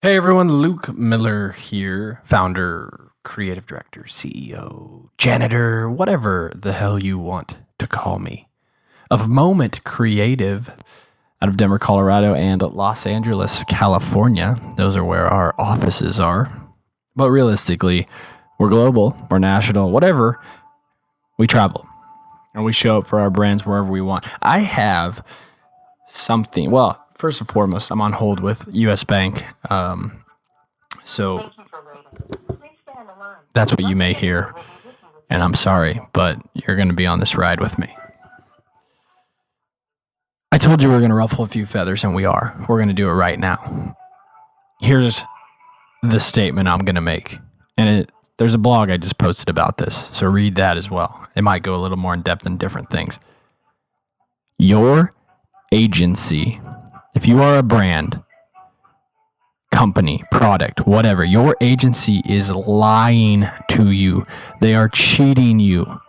Hey everyone, Luke Miller here, founder, creative director, CEO, janitor, whatever the hell you want to call me, of Moment Creative out of Denver, Colorado, and Los Angeles, California. Those are where our offices are. But realistically, we're global, we're national, whatever. We travel and we show up for our brands wherever we want. I have something. Well, first and foremost, I'm on hold with US Bank. So that's what you may hear. And I'm sorry, but you're going to be on this ride with me. I told you we are going to ruffle a few feathers, and we are. We're going to do it right now. Here's the statement I'm going to make. And there's a blog I just posted about this, so read that as well. It might go a little more in depth in different things. Your agency, if you are a brand, company, product, whatever, your agency is lying to you. They are cheating you.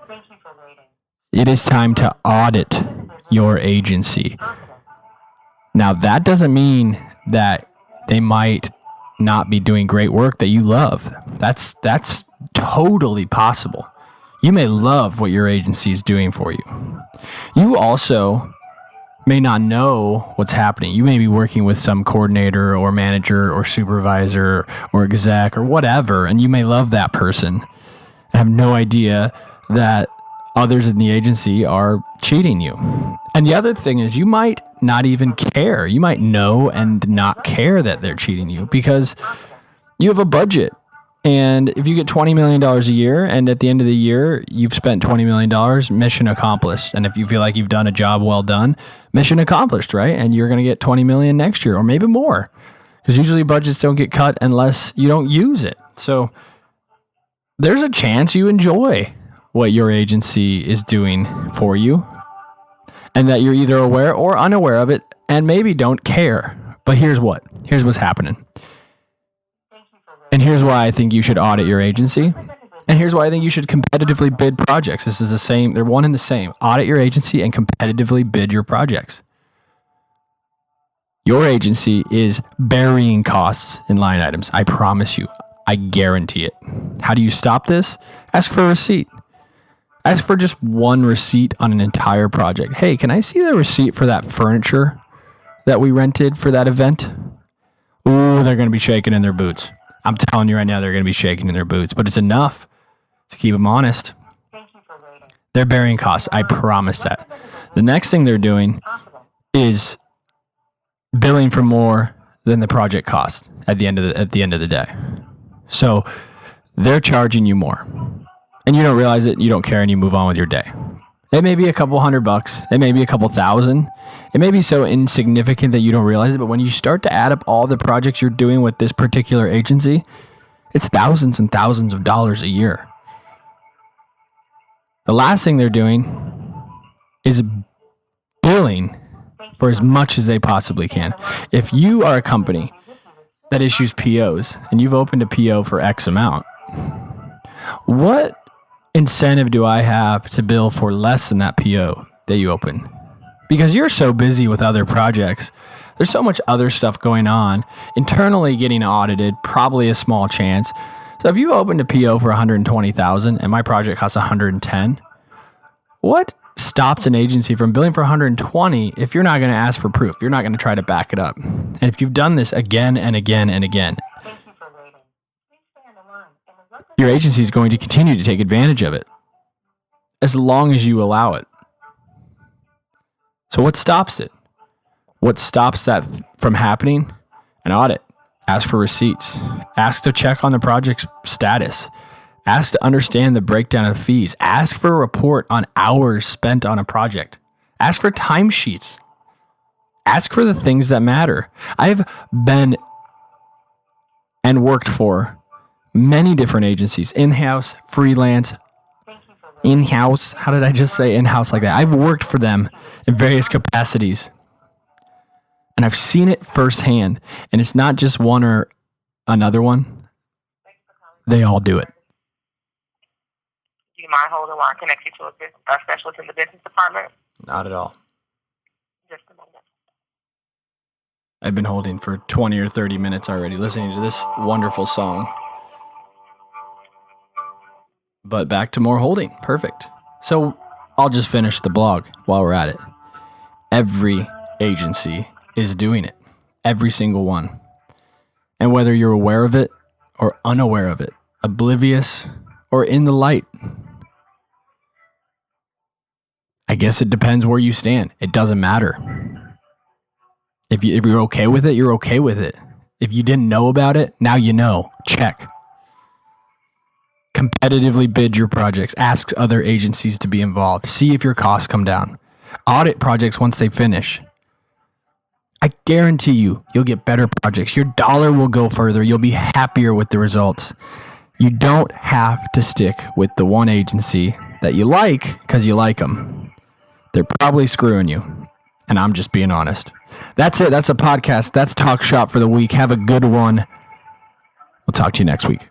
It is time to audit your agency. Now, that doesn't mean that they might not be doing great work that you love. That's totally possible. You may love what your agency is doing for you. You also may not know what's happening. You may be working with some coordinator or manager or supervisor or exec or whatever, and you may love that person and have no idea that others in the agency are cheating you. And the other thing is, you might not even care. You might know and not care that they're cheating you because you have a budget. And if you get $20 million a year and at the end of the year, you've spent $20 million, mission accomplished. And if you feel like you've done a job well done, mission accomplished, right? And you're going to get $20 million next year or maybe more, because usually budgets don't get cut unless you don't use it. So there's a chance you enjoy what your agency is doing for you and that you're either aware or unaware of it and maybe don't care. But here's what's happening. And here's why I think you should audit your agency. And here's why I think you should competitively bid projects. This is the same. They're one and the same. Audit your agency and competitively bid your projects. Your agency is burying costs in line items. I promise you. I guarantee it. How do you stop this? Ask for a receipt. Ask for just one receipt on an entire project. Hey, can I see the receipt for that furniture that we rented for that event? Ooh, they're going to be shaking in their boots. I'm telling you right now, they're going to be shaking in their boots, but it's enough to keep them honest. They're bearing costs. I promise that. The next thing they're doing is billing for more than the project cost at the end of the day. So they're charging you more, and you don't realize it. You don't care, and you move on with your day. It may be a couple $100. It may be a couple thousand. It may be so insignificant that you don't realize it. But when you start to add up all the projects you're doing with this particular agency, it's thousands and thousands of dollars a year. The last thing they're doing is billing for as much as they possibly can. If you are a company that issues POs and you've opened a PO for X amount, what incentive do I have to bill for less than that PO that you open? Because you're so busy with other projects. There's so much other stuff going on. Internally getting audited, probably a small chance. So if you opened a PO for $120,000 and my project costs $110, what stops an agency from billing for $120 if you're not going to ask for proof? You're not going to try to back it up. And if you've done this again and again and again, your agency is going to continue to take advantage of it as long as you allow it. So what stops it? What stops that from happening? An audit. Ask for receipts. Ask to check on the project's status. Ask to understand the breakdown of fees. Ask for a report on hours spent on a project. Ask for timesheets. Ask for the things that matter. I've been and worked for many different agencies, in-house, freelance, in-house. How did I just say in-house like that? I've worked for them in various capacities, and I've seen it firsthand. And it's not just one or another one. They all do it. Do you mind holding while I connect you to a specialist in the business department? Not at all. Just a moment. I've been holding for 20 or 30 minutes already listening to this wonderful song. But back to more holding. Perfect. So I'll just finish the blog while we're at it. Every agency is doing it. Every single one. And whether you're aware of it or unaware of it, oblivious or in the light, I guess it depends where you stand. It doesn't matter. If you're okay with it, you're okay with it. If you didn't know about it, now you know. Check. Competitively bid your projects. Ask other agencies to be involved. See if your costs come down. Audit projects once they finish. I guarantee you'll get better projects. Your dollar will go further. You'll be happier with the results. You don't have to stick with the one agency that you like because you like them. They're probably screwing you. And I'm just being honest. That's it. That's a podcast. That's Talk Shop for the week. Have a good one. We'll talk to you next week.